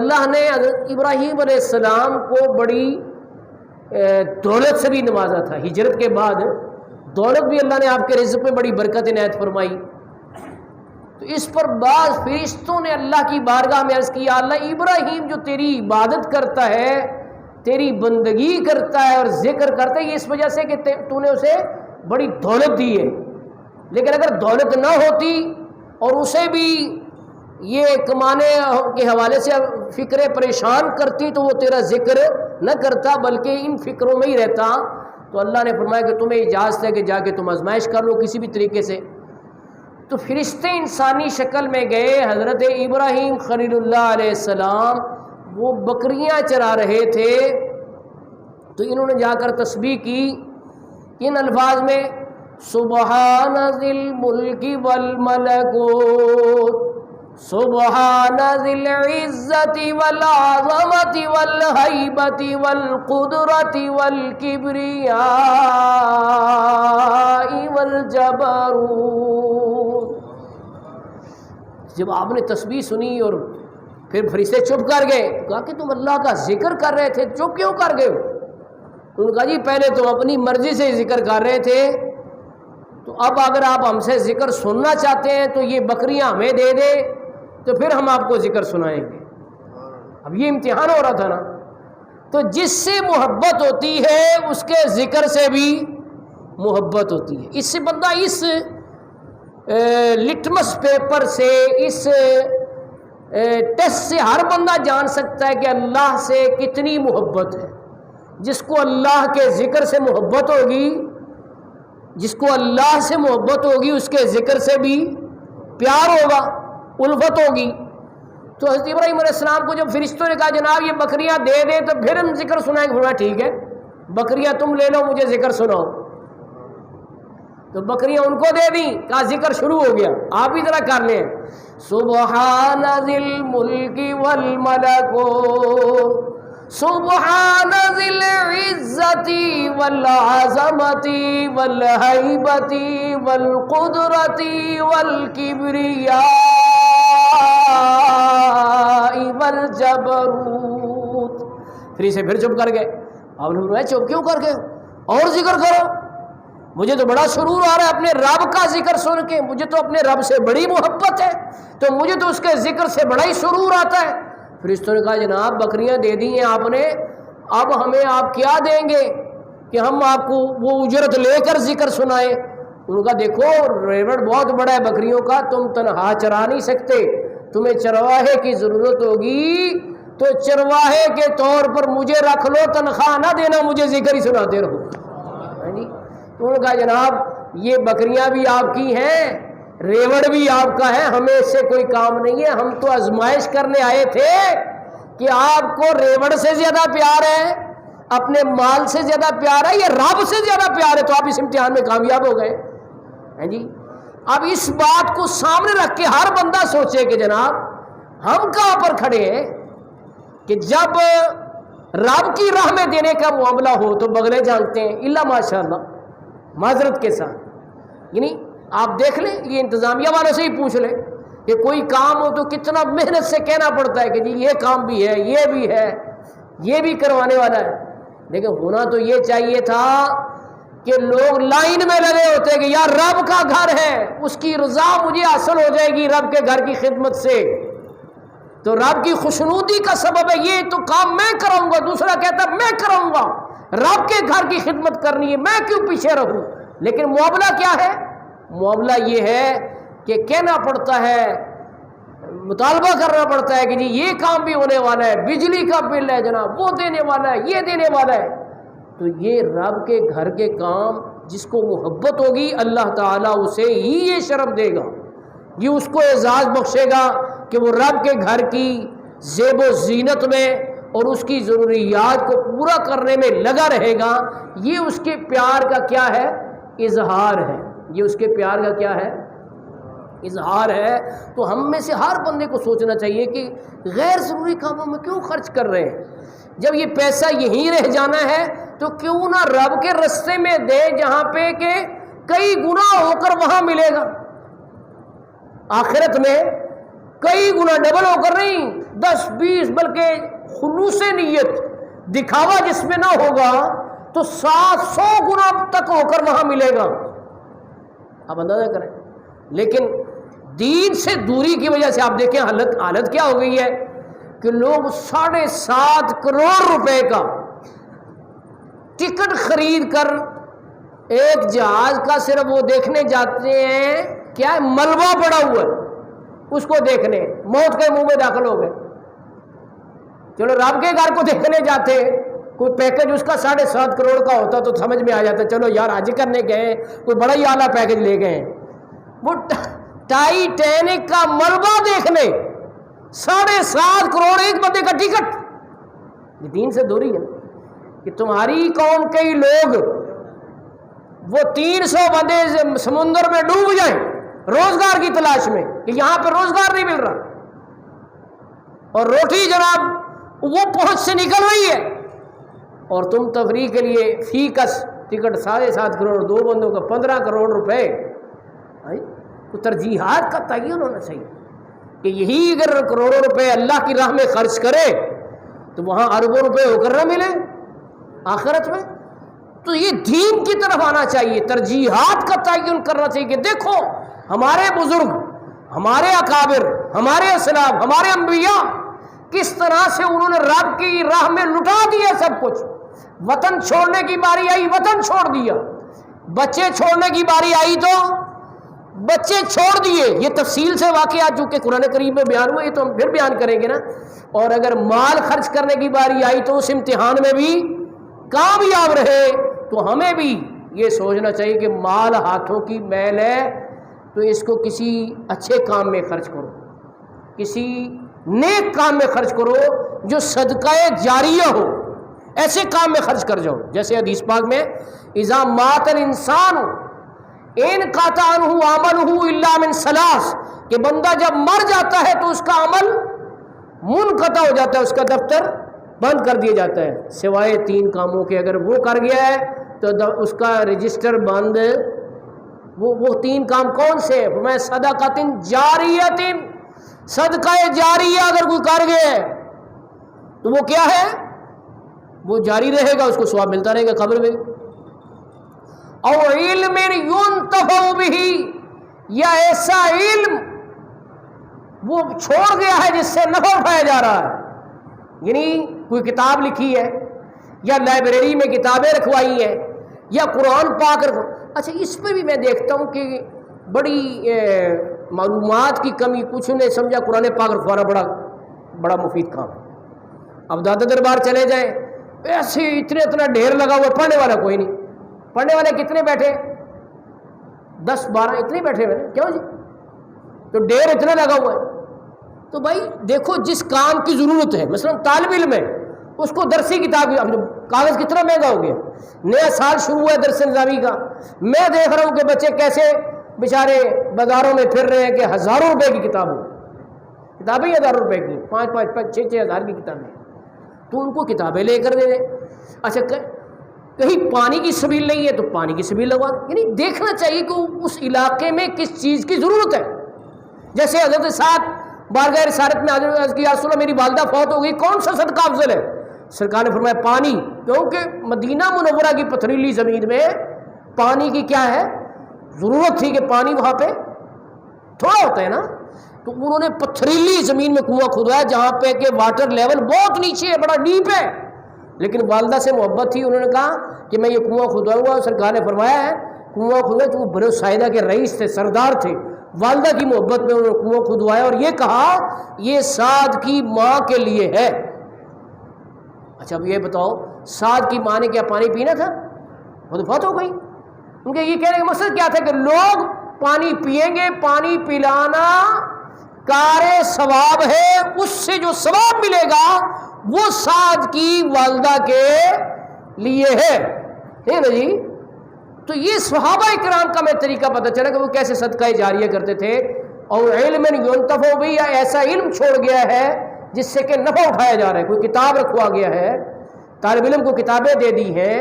اللہ نے حضرت ابراہیم علیہ السلام کو بڑی دولت سے بھی نوازا تھا. ہجرت کے بعد دولت بھی اللہ نے آپ کے رزق میں بڑی برکت عنایت فرمائی. تو اس پر بعض فرشتوں نے اللہ کی بارگاہ میں عرض کیا اللہ ابراہیم جو تیری عبادت کرتا ہے, تیری بندگی کرتا ہے اور ذکر کرتا ہے, یہ اس وجہ سے کہ تو نے اسے بڑی دولت دی ہے, لیکن اگر دولت نہ ہوتی اور اسے بھی یہ کمانے کے حوالے سے فکریں پریشان کرتی تو وہ تیرا ذکر نہ کرتا بلکہ ان فکروں میں ہی رہتا. تو اللہ نے فرمایا کہ تمہیں اجازت ہے کہ جا کے تم آزمائش کر لو کسی بھی طریقے سے. تو فرشتے انسانی شکل میں گئے. حضرت ابراہیم خلیل اللہ علیہ السلام وہ بکریاں چرا رہے تھے, تو انہوں نے جا کر تسبیح کی ان الفاظ میں سبحان ذی الملک والملکوت سبحان ذی العزت والعظمت والہیبت والقدرت والکبریاء والجبروت. جب آپ نے تسبیح سنی اور پھر فرشتے چپ کر گئے, کہا کہ تم اللہ کا ذکر کر رہے تھے, چپ کیوں کر گئے؟ انہوں نے کہا جی پہلے تم اپنی مرضی سے ذکر کر رہے تھے, تو اب اگر آپ ہم سے ذکر سننا چاہتے ہیں تو یہ بکریاں ہمیں دے دے تو پھر ہم آپ کو ذکر سنائیں گے. اب یہ امتحان ہو رہا تھا نا. تو جس سے محبت ہوتی ہے اس کے ذکر سے بھی محبت ہوتی ہے. اس سے بندہ اس لٹمس پیپر سے, اس ٹیسٹ سے ہر بندہ جان سکتا ہے کہ اللہ سے کتنی محبت ہے. جس کو اللہ کے ذکر سے محبت ہوگی, جس کو اللہ سے محبت ہوگی اس کے ذکر سے بھی پیار ہوگا, الفت ہوگی. تو حضرت ابراہیم علیہ السلام کو جب فرشتوں نے کہا جناب یہ بکریاں دے دیں تو پھر ہم ذکر سنائیں گے, ٹھیک ہے بکریاں تم لے لو مجھے ذکر سناؤ. تو بکریاں ان کو دے دیں, کہا ذکر شروع ہو گیا, آپ بھی ذرا کر لیں سبحان ذی الملک والملکوت سبحان ذی العزت والعظمت والہیبت والقدرت والکبریاء والجبروت. پھر چپ کر گئے. آپ نے فرمایا چپ کیوں کر گئے, اور ذکر کرو, مجھے تو بڑا سرور آ رہا ہے اپنے رب کا ذکر سن کے, مجھے تو اپنے رب سے بڑی محبت ہے, تو مجھے تو اس کے ذکر سے بڑا ہی سرور آتا ہے. فرشتوں نے کہا جناب بکریاں دے دی ہیں آپ نے, اب ہمیں آپ کیا دیں گے کہ ہم آپ کو وہ اجرت لے کر ذکر سنائیں. ان کا دیکھو ریوڑ بہت بڑا ہے بکریوں کا, تم تنہا چرا نہیں سکتے, تمہیں چرواہے کی ضرورت ہوگی تو چرواہے کے طور پر مجھے رکھ لو, تنخواہ نہ دینا, مجھے ذکر ہی سناتے رہو. تو انہوں نے کہا جناب یہ بکریاں بھی آپ کی ہیں, ریوڑ بھی آپ کا ہے, ہمیں اس سے کوئی کام نہیں ہے, ہم تو آزمائش کرنے آئے تھے کہ آپ کو ریوڑ سے زیادہ پیار ہے, اپنے مال سے زیادہ پیار ہے, یہ رب سے زیادہ پیار ہے, تو آپ اس امتحان میں کامیاب ہو گئے. جی اب اس بات کو سامنے رکھ کے ہر بندہ سوچے کہ جناب ہم کہاں پر کھڑے ہیں کہ جب رب کی راہ میں دینے کا معاملہ ہو تو بغلے جانتے ہیں اللہ ماشاءاللہ معذرت کے ساتھ. یعنی آپ دیکھ لیں, یہ انتظامیہ والوں سے ہی پوچھ لیں کہ کوئی کام ہو تو کتنا محنت سے کہنا پڑتا ہے کہ جی یہ کام بھی ہے, یہ بھی ہے, یہ بھی کروانے والا ہے. لیکن ہونا تو یہ چاہیے تھا کہ لوگ لائن میں لگے ہوتے کہ یار رب کا گھر ہے, اس کی رضا مجھے حاصل ہو جائے گی رب کے گھر کی خدمت سے, تو رب کی خوشنودی کا سبب ہے, یہ تو کام میں کروں گا, دوسرا کہتا میں کروں گا, رب کے گھر کی خدمت کرنی ہے, میں کیوں پیچھے رہوں. لیکن معاملہ کیا ہے, معاملہ یہ ہے کہ کہنا پڑتا ہے, مطالبہ کرنا پڑتا ہے کہ جی یہ کام بھی ہونے والا ہے, بجلی کا بل ہے جناب وہ دینے والا ہے, یہ دینے والا ہے. تو یہ رب کے گھر کے کام جس کو محبت ہوگی اللہ تعالیٰ اسے ہی یہ شرف دے گا, یہ اس کو اعزاز بخشے گا کہ وہ رب کے گھر کی زیب و زینت میں اور اس کی ضروریات کو پورا کرنے میں لگا رہے گا. یہ اس کے پیار کا کیا ہے, اظہار ہے. یہ اس کے پیار کا کیا ہے, اظہار ہے. تو ہم میں سے ہر بندے کو سوچنا چاہیے کہ غیر ضروری کاموں میں کیوں خرچ کر رہے ہیں, جب یہ پیسہ یہیں رہ جانا ہے تو کیوں نہ رب کے رستے میں دے جہاں پہ کہ کئی گنا ہو کر وہاں ملے گا. آخرت میں کئی گنا ڈبل ہو کر نہیں، 10-20 بلکہ خلوص نیت دکھاوا جس میں نہ ہوگا تو 700 گنا تک ہو کر وہاں ملے گا. آپ اندازہ کریں. لیکن دین سے دوری کی وجہ سے آپ دیکھیں حالت کیا ہو گئی ہے کہ لوگ 7.5 کروڑ روپے کا ٹکٹ خرید کر ایک جہاز کا صرف وہ دیکھنے جاتے ہیں، کیا ہے، ملبہ پڑا ہوا ہے اس کو دیکھنے، موت کے منہ میں داخل ہو گئے. چلو رب کے گھر کو دیکھنے جاتے، کوئی پیکج اس کا 7.5 کروڑ کا ہوتا تو سمجھ میں آ جاتا، چلو یار حج کرنے گئے کوئی بڑا ہی اعلیٰ پیکج لے گئے. وہ ٹائٹینک کا ملبہ دیکھنے 7.5 کروڑ ایک بندے کا ٹکٹ. یہ دین سے دوری ہے کہ تمہاری قوم کے ہی لوگ وہ 300 بندے سمندر میں ڈوب جائیں روزگار کی تلاش میں کہ یہاں پہ روزگار نہیں مل رہا، اور روٹی جناب وہ پہنچ سے نکل رہی ہے، اور تم تفریح کے لیے فی کس ٹکٹ 7.5 کروڑ، 2 بندوں کا 15 کروڑ روپے. تو ترجیحات کا تعین ہونا چاہیے کہ یہی اگر کروڑوں روپے اللہ کی راہ میں خرچ کرے تو وہاں اربوں روپے ہو کر نہ ملے آخرت میں. تو یہ دین کی طرف آنا چاہیے، ترجیحات کا تعین کرنا چاہیے کہ دیکھو ہمارے بزرگ، ہمارے اکابر، ہمارے اسلاف، ہمارے انبیاء کس طرح سے انہوں نے رب کی راہ میں لٹا دیا سب کچھ. وطن چھوڑنے کی باری آئی وطن چھوڑ دیا، بچے چھوڑنے کی باری آئی تو بچے چھوڑ دیے. یہ تفصیل سے واقعات جو کہ قرآن کریم میں بیان ہوئے، یہ تو ہم پھر بیان کریں گے نا. اور اگر مال خرچ کرنے کی باری آئی تو اس امتحان میں بھی کامیاب رہے. تو ہمیں بھی یہ سوچنا چاہیے کہ مال ہاتھوں کی میل ہے تو اس کو کسی اچھے کام میں خرچ کرو، کسی نیک کام میں خرچ کرو جو صدقہ جاریہ ہو، ایسے کام میں خرچ کر جاؤ. جیسے حدیث پاک میں اذا مات الانسان انقطع عنہ عملہ الا من ثلاث، کہ بندہ جب مر جاتا ہے تو اس کا عمل منقطع ہو جاتا ہے، اس کا دفتر بند کر دیا جاتا ہے سوائے 3 کاموں کے. اگر وہ کر گیا ہے تو اس کا رجسٹر بند. وہ 3 کام کون سے ہیں؟ فرمایا صدقۃ جاریۃ، صدقہ جاریہ اگر کوئی کر گیا ہے تو وہ کیا ہے؟ وہ جاری رہے گا، اس کو ثواب ملتا رہے گا قبر میں. اور علم ينتفع به، یا ایسا علم وہ چھوڑ گیا ہے جس سے نفع اٹھایا جا رہا ہے، یعنی کوئی کتاب لکھی ہے یا لائبریری میں کتابیں رکھوائی ہیں یا قرآن پاک اچھا اس پہ بھی میں دیکھتا ہوں کہ بڑی معلومات کی کمی، کچھ نے سمجھا قرآن پاک رکھوانا بڑا مفید کام ہے. اب دادا دربار چلے جائیں، ایسے اتنا ڈھیر لگا ہوا، پڑھنے والا کوئی نہیں. پڑھنے والے کتنے بیٹھے؟ 10-12 اتنے بیٹھے ہوئے. کیوں جی؟ تو ڈھیر اتنا لگا ہوا ہے. تو بھائی دیکھو جس کام کی ضرورت ہے، مثلا طالب علم ہے اس کو درسی کتاب کی، کاغذ کتنا مہنگا ہو گیا، نیا سال شروع ہوا ہے درس نظامی کا. میں دیکھ رہا ہوں کہ بچے کیسے بیچارے بازاروں میں پھر رہے ہیں کہ ہزاروں روپے کی کتابیں 1000 روپے کی، 5-5 6 ہزار کی کتابیں. تو ان کو کتابیں لے کر دے دیں. اچھا کہیں پانی کی سبیل نہیں ہے تو پانی کی سبیل لگوا دیں. یعنی دیکھنا چاہیے کہ اس علاقے میں کس چیز کی ضرورت ہے. جیسے حضرت سعد بارگاہ رسالت میں حضرت کی یا رسول اللہ میری والدہ فوت ہو گئی، کون سا صدقہ افضل ہے؟ سرکار نے فرمایا پانی، کیونکہ مدینہ منورہ کی پتھریلی زمین میں پانی کی کیا ہے ضرورت تھی کہ پانی وہاں پہ تھوڑا ہوتا ہے نا. تو انہوں نے پتھریلی زمین میں کنواں کھدوایا جہاں پہ کہ واٹر لیول بہت نیچے ہے، بڑا ڈیپ ہے. لیکن والدہ سے محبت تھی، انہوں نے کہا کہ میں یہ کنواں کھدواؤں گا. سرکار نے فرمایا ہے کنواں کھدوایا، تو وہ بنو ساعدہ کے رئیس تھے، سردار تھے، والدہ کی محبت میں انہوں نے کنواں کھدوایا اور یہ کہا یہ سعد کی ماں کے لیے ہے. اچھا اب یہ بتاؤ سعد کی ماں نے کیا پانی پینا تھا؟ وہ تو فوت ہو گئی. ان کے یہ کہنے کا مقصد کیا تھا کہ لوگ پانی پیئیں گے، پانی پلانا کار ثواب ہے، اس سے جو ثواب ملے گا وہ سعد کی والدہ کے لیے ہے نا جی. تو یہ صحابہ کرام کا میں طریقہ پتہ چلا کہ وہ کیسے صدقہ جاریہ کرتے تھے. اور علم ينتفع به، یا ایسا علم چھوڑ گیا ہے جس سے کہ نفع اٹھایا جا رہا ہے. کوئی کتاب رکھوا گیا ہے، طالب علم کو کتابیں دے دی ہیں،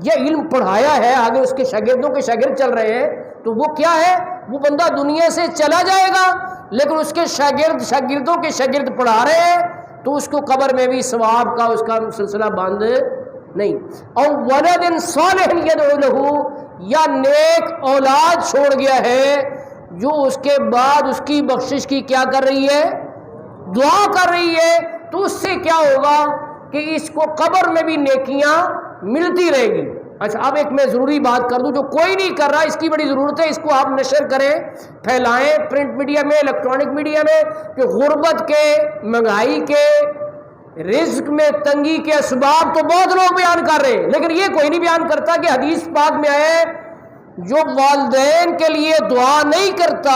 یا علم پڑھایا ہے، آگے اس کے شاگردوں کے شاگرد چل رہے ہیں، تو وہ کیا ہے وہ بندہ دنیا سے چلا جائے گا لیکن اس کے شاگردوں کے شاگرد پڑھا رہے ہیں تو اس کو قبر میں بھی ثواب کا اس کا سلسلہ بند نہیں. اور ولد صالح یدعو لہ، یا نیک اولاد چھوڑ گیا ہے جو اس کے بعد اس کی بخشش کی کیا کر رہی ہے؟ دعا کر رہی ہے. تو اس سے کیا ہوگا کہ اس کو قبر میں بھی نیکیاں ملتی رہے گی. اچھا اب ایک میں ضروری بات کر دوں جو کوئی نہیں کر رہا، اس کی بڑی ضرورت ہے، اس کو آپ نشر کریں، پھیلائیں پرنٹ میڈیا میں، الیکٹرانک میڈیا میں، کہ غربت کے، مہنگائی کے، رزق میں تنگی کے اسباب تو بہت لوگ بیان کر رہے ہیں لیکن یہ کوئی نہیں بیان کرتا کہ حدیث پاک میں آئے جو والدین کے لیے دعا نہیں کرتا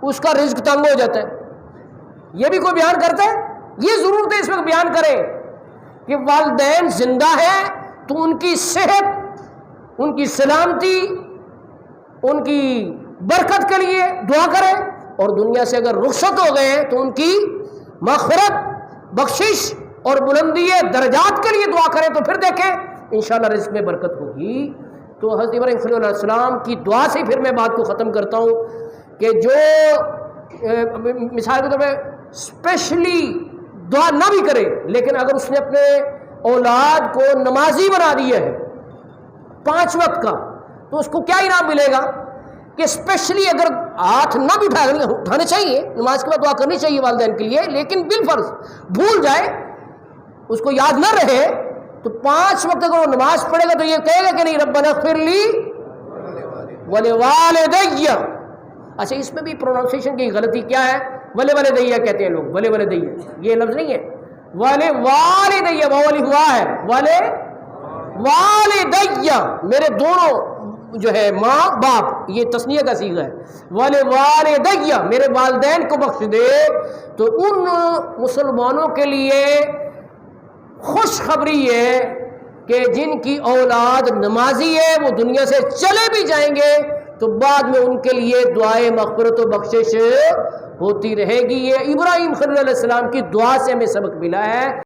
اس کا رزق تنگ ہو جاتا ہے. یہ بھی کوئی بیان کرتا ہے؟ یہ ضرورت ہے اس وقت بیان کرے کہ والدین زندہ ہیں تو ان کی صحت، ان کی سلامتی، ان کی برکت کے لیے دعا کریں، اور دنیا سے اگر رخصت ہو گئے ہیں تو ان کی مغفرت، بخشش اور بلندی درجات کے لیے دعا کریں. تو پھر دیکھیں انشاءاللہ رزق میں برکت ہوگی. تو حضرت ابراہیم خلیل علیہ السلام کی دعا سے پھر میں بات کو ختم کرتا ہوں کہ جو مثال کے طور پہ اسپیشلی دعا نہ بھی کرے لیکن اگر اس نے اپنے اولاد کو نمازی بنا دیا ہے 5 وقت کا تو اس کو کیا انعام ملے گا کہ اسپیشلی اگر ہاتھ نہ بھی اٹھانے چاہیے، نماز کے بعد دعا کرنی چاہیے والدین کے لیے، لیکن بالفرض بھول جائے، اس کو یاد نہ رہے تو 5 وقت اگر وہ نماز پڑھے گا تو یہ کہے گا کہ نہیں ربنا اغفر لی ولوالدی. اچھا اس میں بھی پروننسیشن کی غلطی کیا ہے؟ ولے والدیہ کہتے ہیں لوگ، ولے والدیہ یہ لفظ نہیں ہے، ولے والدیہ والی ہوا ہے، ولے والدیہ میرے دونوں جو ہے ماں باپ، یہ تثنیہ کا صیغہ ہے، ولے والدیہ میرے والدین کو بخش دے. تو ان مسلمانوں کے لیے خوشخبری ہے کہ جن کی اولاد نمازی ہے وہ دنیا سے چلے بھی جائیں گے تو بعد میں ان کے لیے دعائے مغفرت و بخشش ہوتی رہے گی. یہ ابراہیم خلیل علیہ السلام کی دعا سے ہمیں سبق ملا ہے.